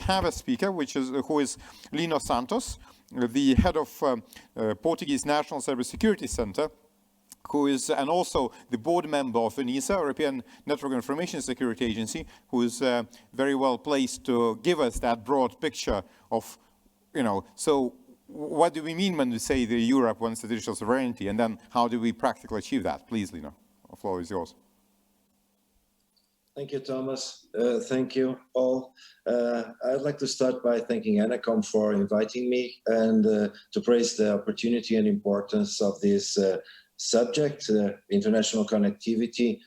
have a speaker, who is Lino Santos, the head of Portuguese National Cybersecurity Center, who is, and also the board member of ENISA, European Network Information Security Agency, who is very well placed to give us that broad picture of, so what do we mean when we say that Europe wants the digital sovereignty, and then how do we practically achieve that? Please, Lino, the floor is yours. Thank you, Thomas. Thank you all. I'd like to start by thanking ANACOM for inviting me and to praise the opportunity and importance of this subject, international connectivity,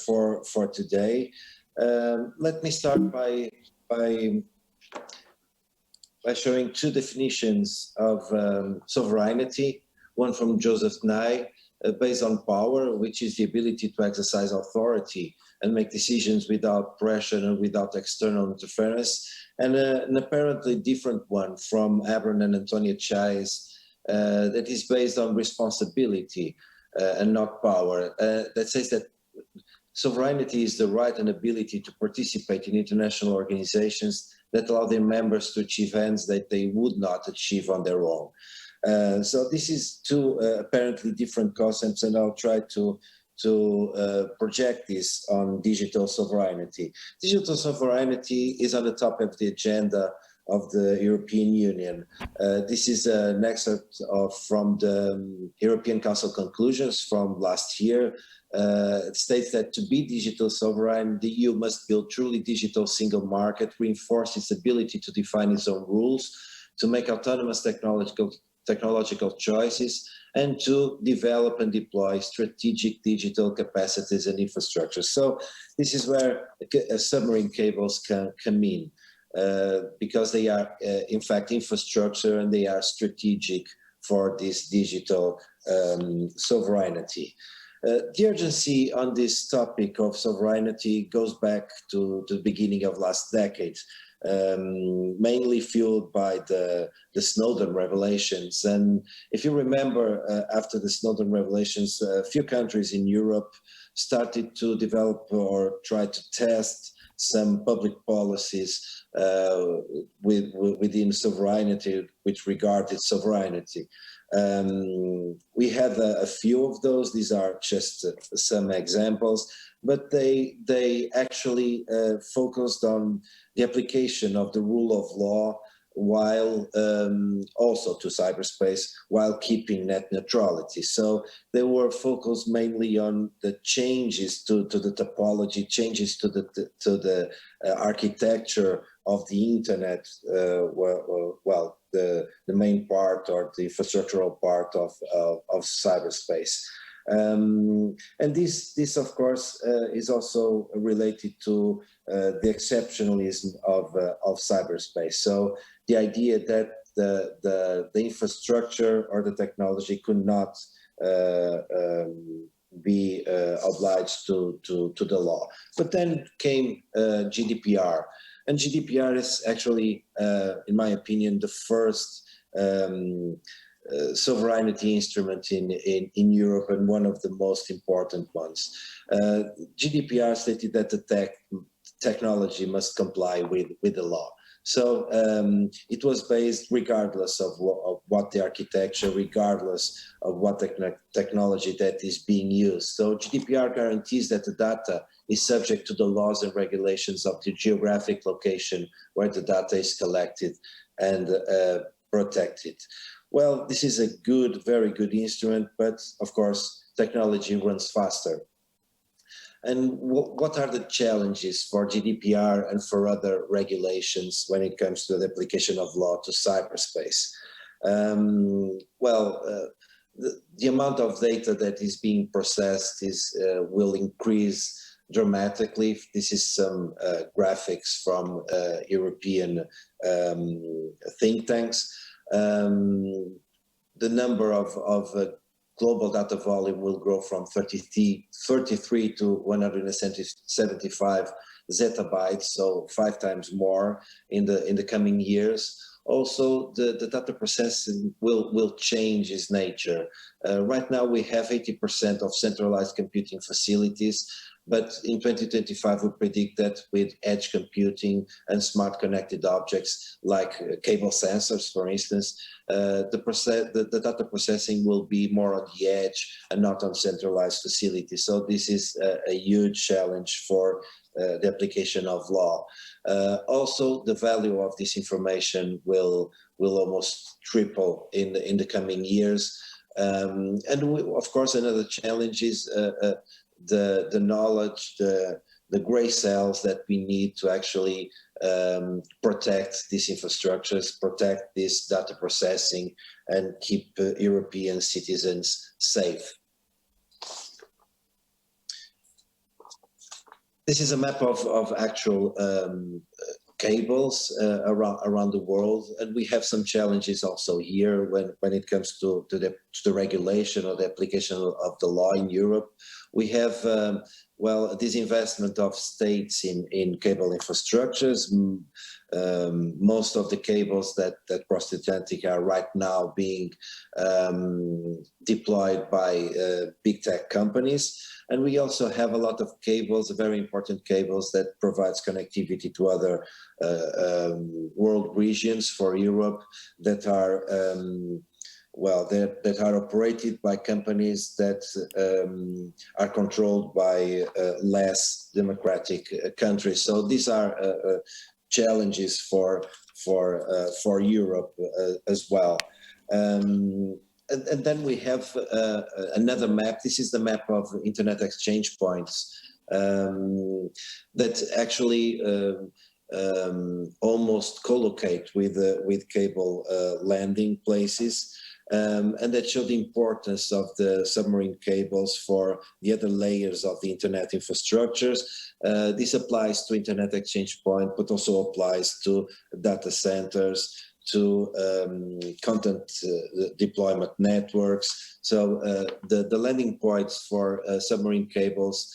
for today. Let me start by showing two definitions of sovereignty, one from Joseph Nye, based on power, which is the ability to exercise authority and make decisions without pressure and without external interference, and an apparently different one from Abram and Antonia Chais that is based on responsibility and not power, that says that sovereignty is the right and ability to participate in international organizations that allow their members to achieve ends that they would not achieve on their own. So this is two apparently different concepts, and I'll try to project this on digital sovereignty. Digital sovereignty is on the top of the agenda of the European Union. This is an excerpt from the European Council conclusions from last year. It states that to be digital sovereign, the EU must build truly digital single market, reinforce its ability to define its own rules, to make autonomous technological choices, and to develop and deploy strategic digital capacities and infrastructure. So this is where submarine cables can come in, because they are, in fact, infrastructure, and they are strategic for this digital sovereignty. The urgency on this topic of sovereignty goes back to the beginning of last decade, mainly fueled by the Snowden revelations. And if you remember, after the Snowden revelations, a few countries in Europe started to develop or try to test some public policies within sovereignty, which regarded sovereignty. We have a few of those. These are just some examples, but they actually focused on the application of the rule of law while also to cyberspace, while keeping net neutrality. So they were focused mainly on the changes to the topology, changes to the architecture of the internet, the main part or the infrastructural part of cyberspace. And this of course is also related to the exceptionalism of cyberspace. So the idea that the infrastructure or the technology could not be obliged to the law. But then came GDPR. And GDPR is actually, in my opinion, the first sovereignty instrument in Europe, and one of the most important ones. GDPR stated that the technology must comply with the law. So it was based regardless of what the architecture, regardless of what technology that is being used. So GDPR guarantees that the data is subject to the laws and regulations of the geographic location where the data is collected and protected. Well, this is a good, very good instrument, but of course, technology runs faster. And what are the challenges for GDPR and for other regulations when it comes to the application of law to cyberspace? The amount of data that is being processed will increase dramatically. This is some graphics from European think tanks. The number of global data volume will grow from 33 to 175 zettabytes, so 5 times more in the coming years. Also, the data processing will change its nature. Right now, we have 80% of centralized computing facilities, but in 2025, we predict that with edge computing and smart connected objects like cable sensors, for instance, the data processing will be more on the edge and not on centralized facilities. So this is a huge challenge for the application of law. Also, the value of this information will almost triple in the coming years. And of course, another challenge is the knowledge, the gray cells that we need to actually protect these infrastructures, protect this data processing, and keep European citizens safe. This is a map of actual cables around the world, and we have some challenges also here when it comes to the regulation or the application of the law in Europe. We have well, this investment of states in cable infrastructures. Most of the cables that cross the Atlantic are right now being deployed by big tech companies. And we also have a lot of cables, very important cables that provides connectivity to other world regions for Europe that are well, that are operated by companies that are controlled by less democratic countries. So these are challenges for Europe as well. And then we have another map. This is the map of internet exchange points that actually almost collocate with cable landing places. And that show the importance of the submarine cables for the other layers of the internet infrastructures. This applies to internet exchange point, but also applies to data centers, to content deployment networks. So the landing points for submarine cables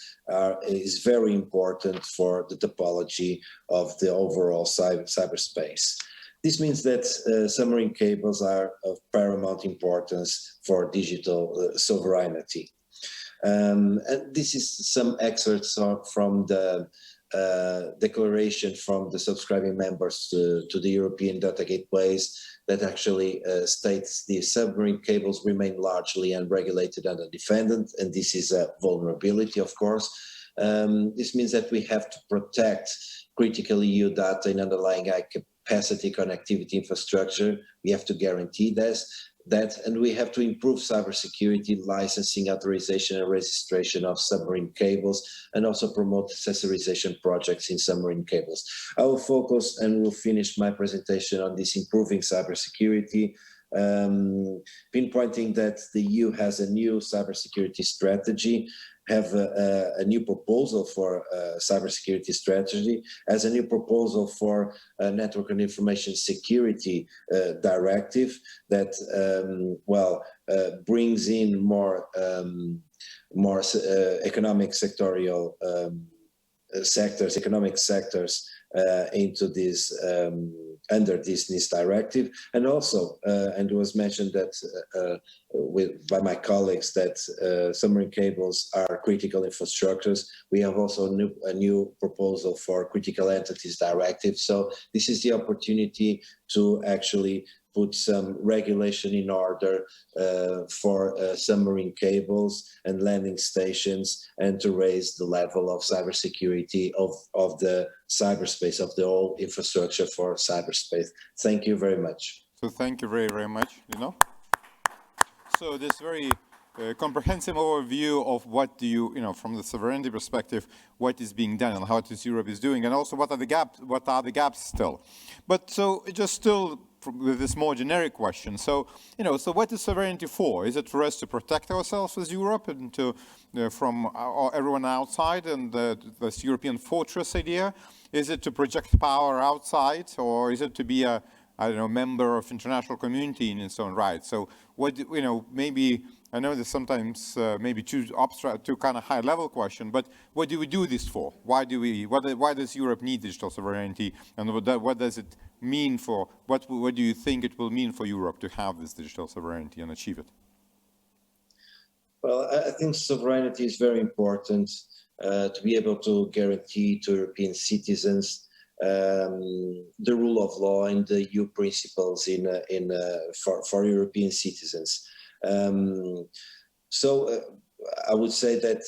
is very important for the topology of the overall cyberspace. This means that submarine cables are of paramount importance for digital sovereignty. And this is some excerpts from the declaration from the subscribing members to the European data gateways that actually states the submarine cables remain largely unregulated and undefended, and this is a vulnerability, of course. This means that we have to protect critical EU data in underlying high capacity connectivity infrastructure. We have to guarantee that, and we have to improve cybersecurity, licensing, authorization, and registration of submarine cables, and also promote accessorization projects in submarine cables. I will focus and will finish my presentation on this improving cybersecurity, pinpointing that the EU has a new cybersecurity strategy, have a new proposal for a cybersecurity strategy, as a new proposal for a network and information security directive that, brings in more economic sectorial economic sectors into this under this directive, and also and it was mentioned that by my colleagues that submarine cables are critical infrastructures. We have also a new proposal for critical entities directive. So this is the opportunity to actually put some regulation in order for submarine cables and landing stations, and to raise the level of cybersecurity of the cyberspace, of the whole infrastructure for cyberspace. Thank you very much. So thank you very, very much, Lino. So this very comprehensive overview of what do you from the sovereignty perspective, what is being done and how Europe is doing, and also what are the gaps still. But so just still with this more generic question. So, so what is sovereignty for? Is it for us to protect ourselves as Europe and to from everyone outside, and this European fortress idea? Is it to project power outside, or is it to be a, I don't know, member of international community in its own right? So what, maybe, I know this sometimes maybe too abstract, too kind of high level question, but what do we do this for? Why does Europe need digital sovereignty, and what does it mean for, what do you think it will mean for Europe to have this digital sovereignty and achieve it? Well, I think sovereignty is very important to be able to guarantee to European citizens the rule of law and the EU principles for European citizens. So I would say that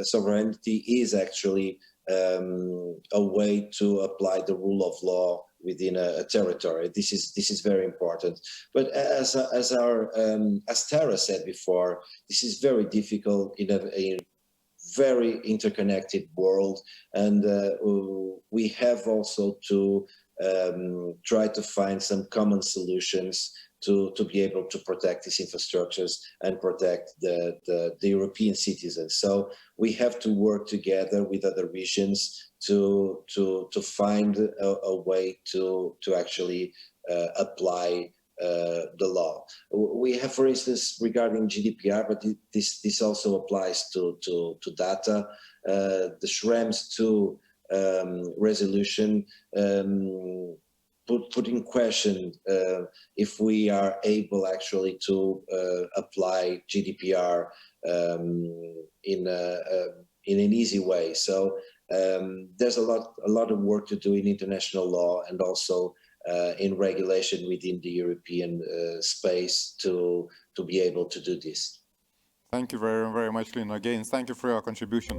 sovereignty is actually a way to apply the rule of law within a territory. This is very important. But as Tara said before, this is very difficult in a very interconnected world, and we have also to try to find some common solutions to be able to protect these infrastructures and protect the European citizens. So we have to work together with other regions to find a way to actually apply the law. We have, for instance, regarding GDPR, but this also applies to data. The Schrems 2 resolution put in question if we are able actually to apply GDPR in an easy way. So there's a lot of work to do in international law and also in regulation within the European space to be able to do this. Thank you very, very much, Lino. Again, thank you for your contribution.